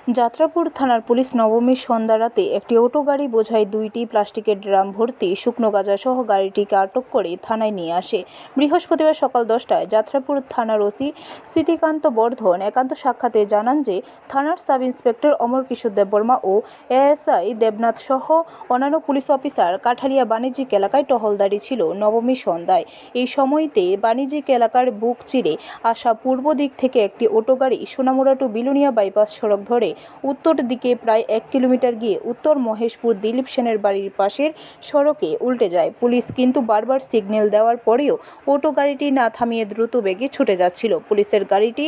যাত্রাপুর থানার পুলিশ নবমীর সন্ধ্যা রাতে একটি অটো গাড়ি বোঝাই 2টি প্লাস্টিকের ড্রাম ভর্তি শুকনো গাঁজা সহ গাড়িটিকে আটক করে থানায় নিয়ে আসে। বৃহস্পতিবার সকাল 10টায় যাত্রাপুর থানার ওসি স্মৃতিকান্ত বর্ধন একান্ত সাক্ষাতে জানান যে থানার সাব ইন্সপেক্টর অমর কিশোর দেববর্মা ও এএসআই দেবনাথ সহ অন্যান্য পুলিশ অফিসার কাঠালিয়া বাণিজ্যিক এলাকায় টহলদারি ছিল নবমী সন্ধ্যায়। এই সময়তে বাণিজ্যিক এলাকার বুক চিরে আসা পূর্ব দিক থেকে একটি অটো গাড়ি সোনামুড়া টু বিলুনিয়া বাইপাস সড়ক ধরে উত্তর দিকে প্রায় 1 কিলোমিটার গিয়ে উত্তর মহেশপুর দিলীপ সেনের বাড়ির পাশের সড়কে উল্টে যায়। পুলিশ কিন্তু বারবার সিগন্যাল দেওয়ার পরেও অটো গাড়িটি না থামিয়ে দ্রুত বেগে ছুটে যাচ্ছিল। পুলিশের গাড়িটি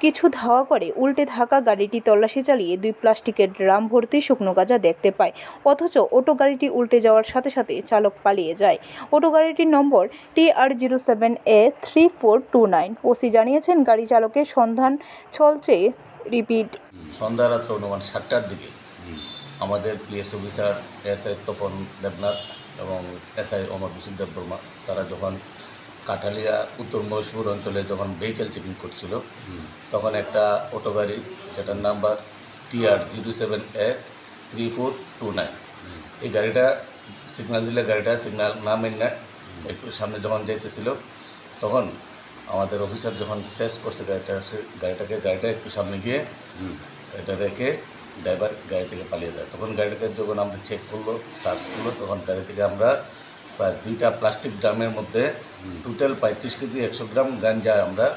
কিছু ধাওয়া করে উল্টে থাকা গাড়িটি তল্লাশি চালিয়ে 2 প্লাস্টিকের ড্রাম ভর্তি শুকনো গাঁজা দেখতে পায়। অথচ অটো গাড়িটি উল্টে যাওয়ার সাথে সাথে চালক পালিয়ে যায়। অটো গাড়িটির নম্বর TR07A3429। ওসি জানিয়েছেন গাড়ি চালকের সন্ধান চলছে। রিপিট। সন্ধ্যা রাত্র অনুমান 7টার দিকে আমাদের police officer SI Tapan Debnath এবং এসআই অমর কিশোর দেববর্মা তারা যখন কাঠালিয়া উত্তর মহেশপুর অঞ্চলে যখন ভেহিক্যাল চেকিং করছিল তখন একটা অটো গাড়ি যেটার নাম্বার TR07A3429 এই গাড়িটা সিগন্যাল দিলে গাড়িটা সিগন্যাল না মেনে একটু সামনে যখন যাইতেছিল তখন আমাদের অফিসার যখন শেষ করছে গাড়িটা একটু সামনে গিয়ে এটা রেখে ড্রাইভার গাড়ি থেকে পালিয়ে যায়। তখন গাড়িটাকে যখন আমরা চেক করলো সার্চ করলো তখন গাড়ি থেকে আমরা প্রায় 2টা প্লাস্টিক ড্রামের মধ্যে টোটাল 35 কেজি 100 গ্রাম গাঞ্জা আমরা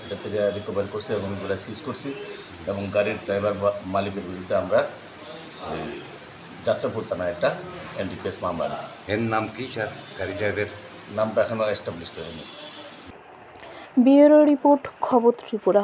এটা থেকে রিকভার করছি এবং এগুলো সিজ করছি এবং গাড়ির ড্রাইভার মালিকের বিরুদ্ধে আমরা যাত্রাপুর থানায় একটা এনডিপিএস মামলা দিচ্ছি। এর নাম কি স্যার? গাড়ি ড্রাইভারের নামটা এখনও এস্টাবলিশড হয়নি। ব্যুরো রিপোর্ট, খবর ত্রিপুরা।